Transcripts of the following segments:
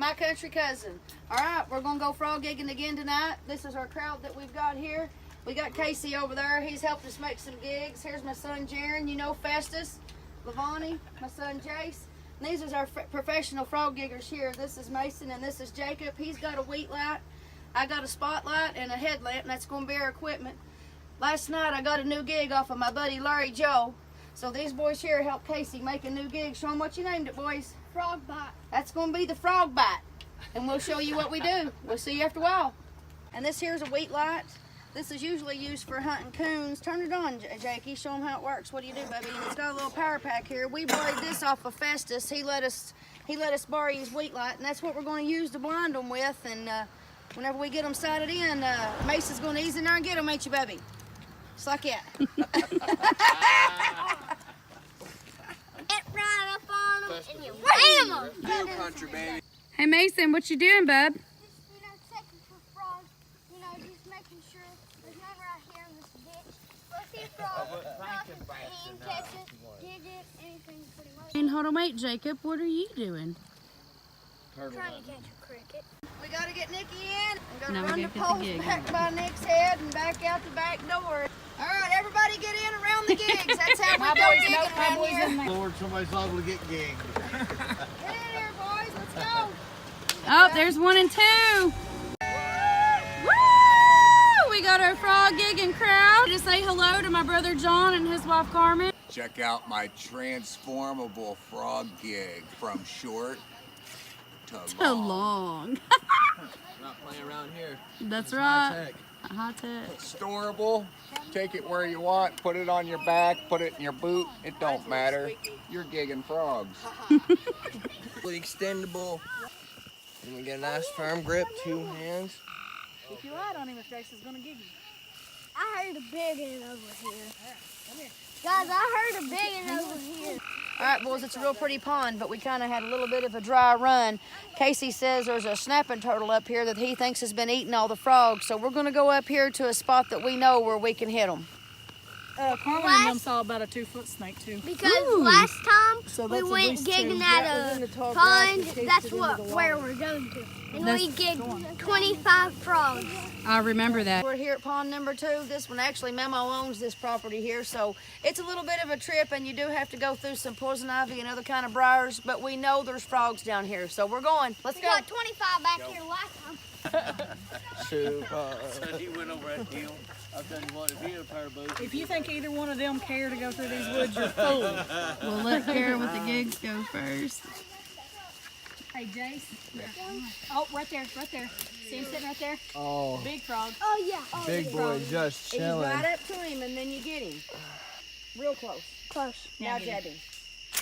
my country cousin. All right, we're gonna go frog gigging again tonight. This is our crowd that we've got here. We got Casey over there. He's helped us make some gigs. Here's my son Jaron. You know Festus, Lavani, my son Jace. And these are our professional frog giggers here. This is Mason and this is Jacob. He's got a wheat light. I got a spotlight and a headlamp, and that's gonna be our equipment. Last night I got a new gig off of my buddy Larry Joe. So these boys here helped Casey make a new gig. Show them what you named it, boys. Frog bite. That's going to be the frog bite. And we'll show you what we do. We'll see you after a while. And this here's a wheat light. This is usually used for hunting coons. Turn it on, Jakey. Show them how it works. What do you do, baby? And it's got a little power pack here. We borrowed this off of Festus. He let us borrow his wheat light, and that's what we're going to use to blind them with. And whenever we get them sighted in, Mason's going to ease in there and get them, ain't you, baby? Just like that. Get right up on them and you ram them. Country, baby. Hey, Mason, what you doing, bub? Just, checking for frogs. Just making sure there's none right here in this ditch. If I see a frog, nothing, catch it, dig it, anything pretty much. And hold on, wait, Jacob. What are you doing? Trying to catch a cricket. We got to get Nikki in. I'm Now going we to run the gotta get the poles gig. back by Nick's head and back out the back door. All right, everybody get in around the gigs. That's how we go gigging around here. Lord, somebody's liable to get gigged. Get in here, boys. Let's go. Oh, there's 1 and 2. Woo! We got our frog gigging crowd. To say hello to my brother John and his wife Carmen. Check out my transformable frog gig from short to long. Not playing around here. That's It's right. high tech. High tech. Storable. Take it where you want. Put it on your back. Put it in your boot. It don't matter. You're gigging frogs. Fully extendable. And we get a nice firm grip, 2 hands. If you light on him, if Jason's going to gig you. I heard a big one over here. Guys, I heard a big one over here. All right, boys, it's a real pretty pond, but we kind of had a little bit of a dry run. Casey says there's a snapping turtle up here that he thinks has been eating all the frogs, so we're going to go up here to a spot that we know where we can hit them. Carmen and them saw about a 2-foot snake too. Because last time we that's went at least 2. gigging That at was in the a tall pond, grass and that's chased it into the where water. we're going to. And we gigged 25 frogs. I remember that. We're here at pond number 2. This one, actually, Memo owns this property here, so it's a little bit of a trip, and you do have to go through some poison ivy and other kind of briars, but we know there's frogs down here, so we're going. Let's We go. got 25 back here last time. Super. He went over that hill. I'll tell you what, if he had a pair of boots. If you think either one of them care to go through these woods, you're fool. We'll let Kara with the gigs go first. Hey, Jace. Oh, right there. See him sitting right there? Oh, Big frog. Oh, yeah. Oh, big boy just And you chilling. ride up to him, and then you get him. Real close. Close. Now jab him.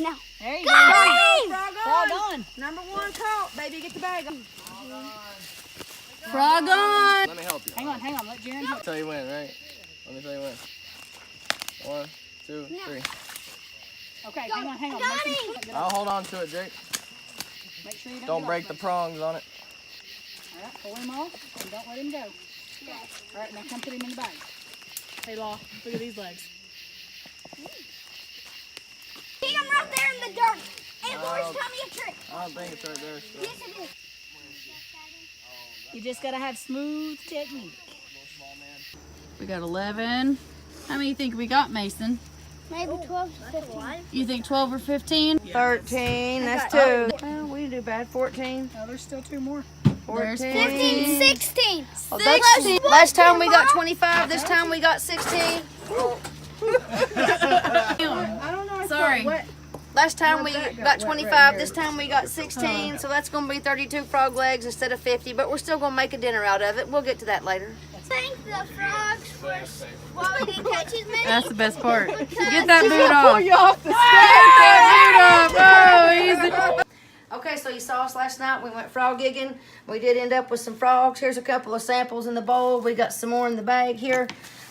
Now. There you Go! go. Frog Frog on. on. Number 1 caught. Baby, get the bag on. Frog on. Let me help you. Hang on. Let Jaron help. Tell you when, right? Let me tell you when. 1, 2, 3. Okay, hang on. Got Make him. sure- I'll hold on to it, Jake. Make sure you Don't get break off the much. prongs on it. All right, pull him off and don't let him go. All right, now come put him in the bag. Hey, Law, look at these legs. See him right there in the dirt. And Lori's tell me a trick. I don't think it's right there. So. Yes, it is. You just gotta have smooth technique. We got 11. How many you think we got, Mason? Maybe 12 to 15. You think 12 or 15? 13, that's 2. Well, we didn't do bad. 14. No, there's still 2 more. 14. 15, 16. Oh, that's, last time we got 25, this time we got 16. I don't know. Sorry. Last time we got 25, this time we got 16, so that's going to be 32 frog legs instead of 50, but we're still going to make a dinner out of it. We'll get to that later. Thank the frogs for why we didn't catch as many. That's the best part. Get that boot off. you off the Get that boot off. Oh, easy. Okay, so you saw us last night. We went frog gigging. We did end up with some frogs. Here's a couple of samples in the bowl. We got some more in the bag here.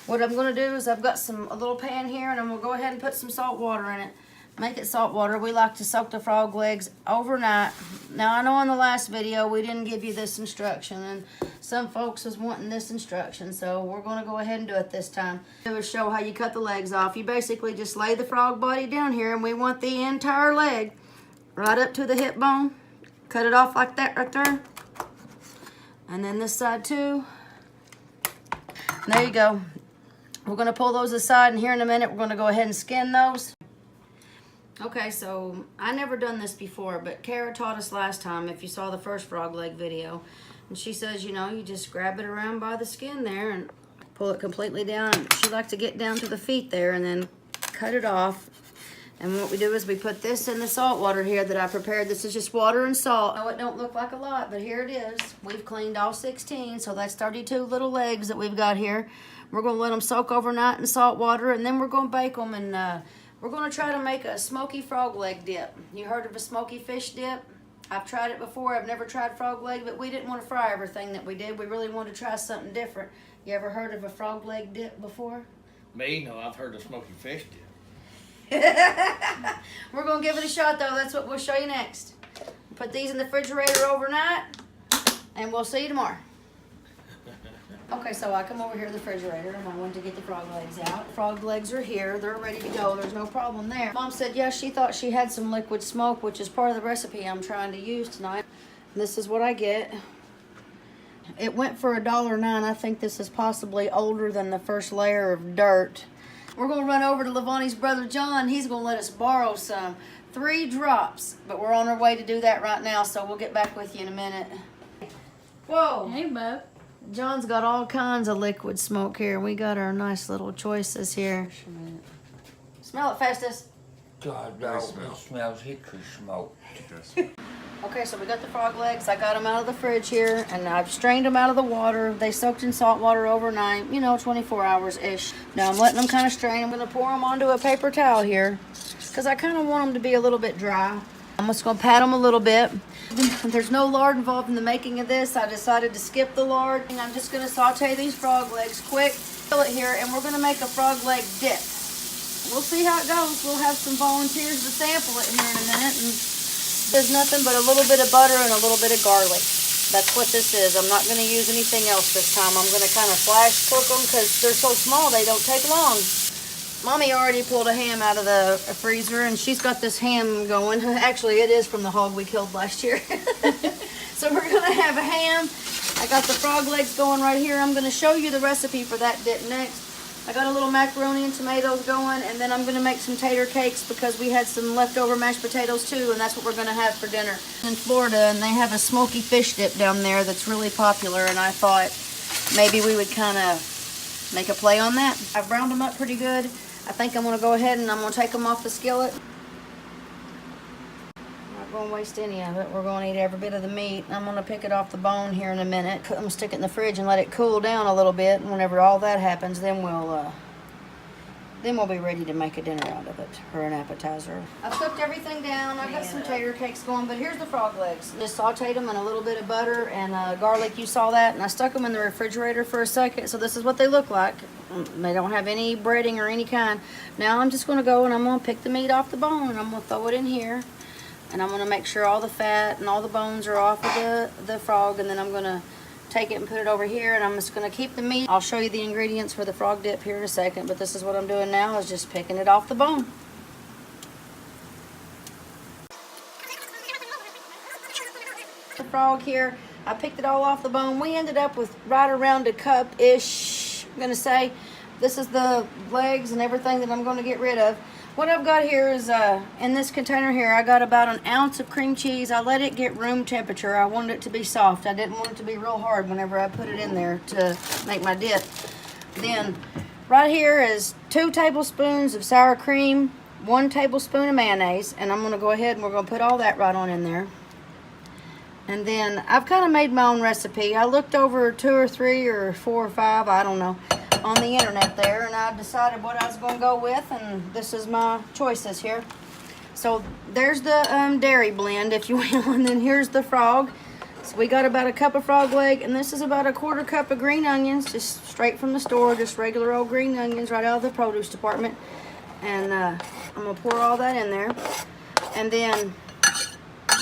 What I'm going to do is I've got a little pan here, and I'm going to go ahead and put some salt water in it. Make it salt water. We like to soak the frog legs overnight. Now, I know in the last video we didn't give you this instruction, and some folks was wanting this instruction, so we're going to go ahead and do it this time. It will show how you cut the legs off. You basically just lay the frog body down here, and we want the entire leg right up to the hip bone. Cut it off like that right there. And then this side too. And there you go. We're gonna pull those aside, and here in a minute we're gonna go ahead and skin those. Okay, so I never done this before, but Kara taught us last time, if you saw the first frog leg video. And she says, you know, you just grab it around by the skin there and pull it completely down. She likes to get down to the feet there and then cut it off. And what we do is we put this in the salt water here that I prepared. This is just water and salt. I know it don't look like a lot, but here it is. We've cleaned all 16, so that's 32 little legs that we've got here. We're going to let them soak overnight in salt water, and then we're going to bake them, and we're going to try to make a smoky frog leg dip. You heard of a smoky fish dip? I've tried it before. I've never tried frog leg, but we didn't want to fry everything that we did. We really wanted to try something different. You ever heard of a frog leg dip before? Me? No, I've heard of smoky fish dip. We're going to give it a shot, though. That's what we'll show you next. Put these in the refrigerator overnight, and we'll see you tomorrow. Okay, so I come over here to the refrigerator, and I wanted to get the frog legs out. Frog legs are here. They're ready to go. There's no problem there. Mom said, yes, she thought she had some liquid smoke, which is part of the recipe I'm trying to use tonight. This is what I get. It went for $1.09. I think this is possibly older than the first layer of dirt. We're going to run over to Levani's brother John. He's going to let us borrow some. 3 drops. But we're on our way to do that right now, so we'll get back with you in a minute. Whoa. Hey, Bo. John's got all kinds of liquid smoke here. We got our nice little choices here. Smell it, Festus. God, no, it smells hickory smoke. Okay, so we got the frog legs. I got them out of the fridge here, and I've strained them out of the water. They soaked in salt water overnight, you know, 24 hours-ish. Now I'm letting them kind of strain. I'm going to pour them onto a paper towel here because I kind of want them to be a little bit dry. I'm just going to pat them a little bit. There's no lard involved in the making of this. I decided to skip the lard, and I'm just going to saute these frog legs quick. Fill it here, and we're going to make a frog leg dip. We'll see how it goes. We'll have some volunteers to sample it here in a minute. And there's nothing but a little bit of butter and a little bit of garlic. That's what this is. I'm not going to use anything else this time. I'm going to kind of flash cook them because they're so small they don't take long. Mommy already pulled a ham out of the freezer, and she's got this ham going. Actually, it is from the hog we killed last year. So we're going to have a ham. I got the frog legs going right here. I'm going to show you the recipe for that dip next. I got a little macaroni and tomatoes going, and then I'm going to make some tater cakes because we had some leftover mashed potatoes too, and that's what we're going to have for dinner. In Florida, and they have a smoky fish dip down there that's really popular, and I thought maybe we would kind of make a play on that. I've browned them up pretty good. I think I'm going to go ahead and I'm going to take them off the skillet. I'm not going to waste any of it. We're going to eat every bit of the meat. I'm going to pick it off the bone here in a minute. I'm going to stick it in the fridge and let it cool down a little bit. And whenever all that happens, then we'll be ready to make a dinner out of it, or an appetizer. I've cooked everything down. I've got some tater cakes going, but here's the frog legs. Just sauteed them in a little bit of butter and garlic. You saw that, and I stuck them in the refrigerator for a second. So this is what they look like. They don't have any breading or any kind. Now I'm just going to go and I'm going to pick the meat off the bone, and I'm going to throw it in here. And I'm going to make sure all the fat and all the bones are off of the frog, and then I'm going to take it and put it over here, and I'm just going to keep the meat. I'll show you the ingredients for the frog dip here in a second, but this is what I'm doing now, is just picking it off the bone. The frog here, I picked it all off the bone. We ended up with right around a cup-ish, I'm going to say. This is the legs and everything that I'm going to get rid of. What I've got here is, in this container here, I got about 1 ounce of cream cheese. I let it get room temperature. I wanted it to be soft. I didn't want it to be real hard whenever I put it in there to make my dip. Then, right here is 2 tablespoons of sour cream, 1 tablespoon of mayonnaise, and I'm going to go ahead and we're going to put all that right on in there. And then, I've kind of made my own recipe. I looked over 2 or 3 or 4 or 5, I don't know, on the internet there, and I decided what I was going to go with, and this is my choices here. So there's the dairy blend, if you will, and then here's the frog. So we got about a cup of frog leg, and this is about 1/4 cup of green onions, just straight from the store, just regular old green onions right out of the produce department. And I'm going to pour all that in there. And then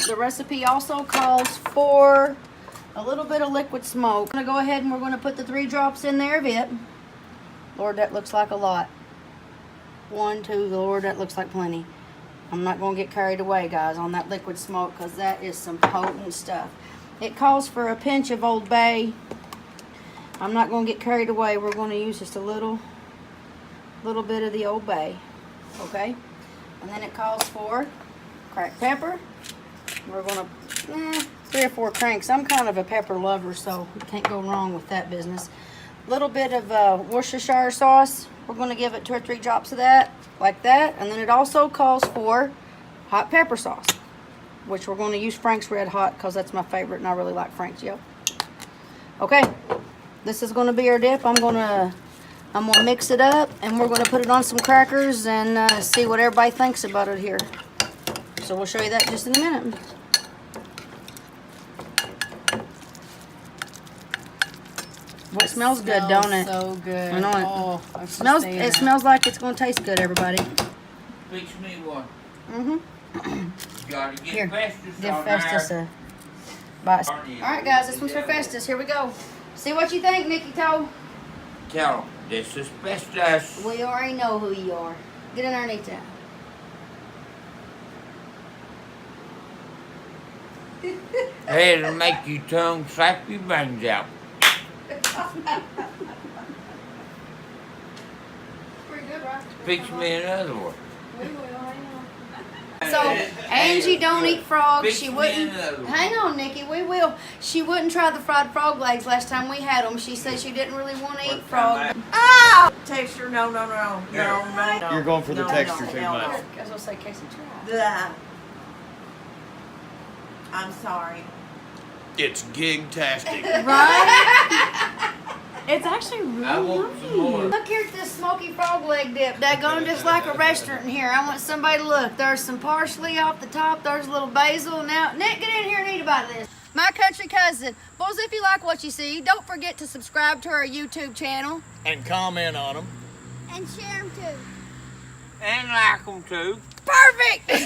the recipe also calls for a little bit of liquid smoke. I'm going to go ahead and we're going to put the 3 drops in there of it. Lord, that looks like a lot. 1, 2, Lord, that looks like plenty. I'm not going to get carried away, guys, on that liquid smoke because that is some potent stuff. It calls for a pinch of Old Bay. I'm not going to get carried away. We're going to use just a little bit of the Old Bay, okay? And then it calls for cracked pepper. We're going to, 3 or 4 cranks. I'm kind of a pepper lover, so you can't go wrong with that business. A little bit of Worcestershire sauce. We're going to give it 2 or 3 drops of that, like that. And then it also calls for hot pepper sauce, which we're going to use Frank's Red Hot because that's my favorite and I really like Frank's. Yep. Okay, this is going to be our dip. I'm gonna mix it up and we're going to put it on some crackers and see what everybody thinks about it here. So we'll show you that just in a minute. Well, it smells good, don't it? So good. I know it. Oh, It smells like it's going to taste good, everybody. Fix me one. Mm-hmm. Gotta get Here, Festus give on Festus there. a bite. All right, guys, this one's for Festus. Here we go. See what you think, Nikki Toe. Tell him, this is Festus. We already know who you are. Get underneath that. Hey, it'll make your tongue slap your brains out. Pretty good, right? Fix me another one. We will, hang on. So, Angie don't eat frogs. Fix She me wouldn't. another one. Hang on, Nikki. We will. She wouldn't try the fried frog legs last time we had them. She said she didn't really want to eat frog. Texture, no. You're going for the texture too much. I was going to say, Casey, try. Blah. I'm sorry. It's gig-tastic. Right? It's actually I really want some yummy. more. Look here at this Smoky Frog Leg Dip. Daggone, just like a restaurant in here. I want somebody to look. There's some parsley off the top. There's a little basil. Now, Nick, get in here and eat about this. My country cousin. Bulls, if you like what you see, don't forget to subscribe to our YouTube channel. And comment on them. And share them too. And like them too. Perfect! Look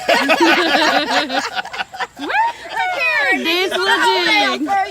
here, This Nikki's gonna hold was down big. for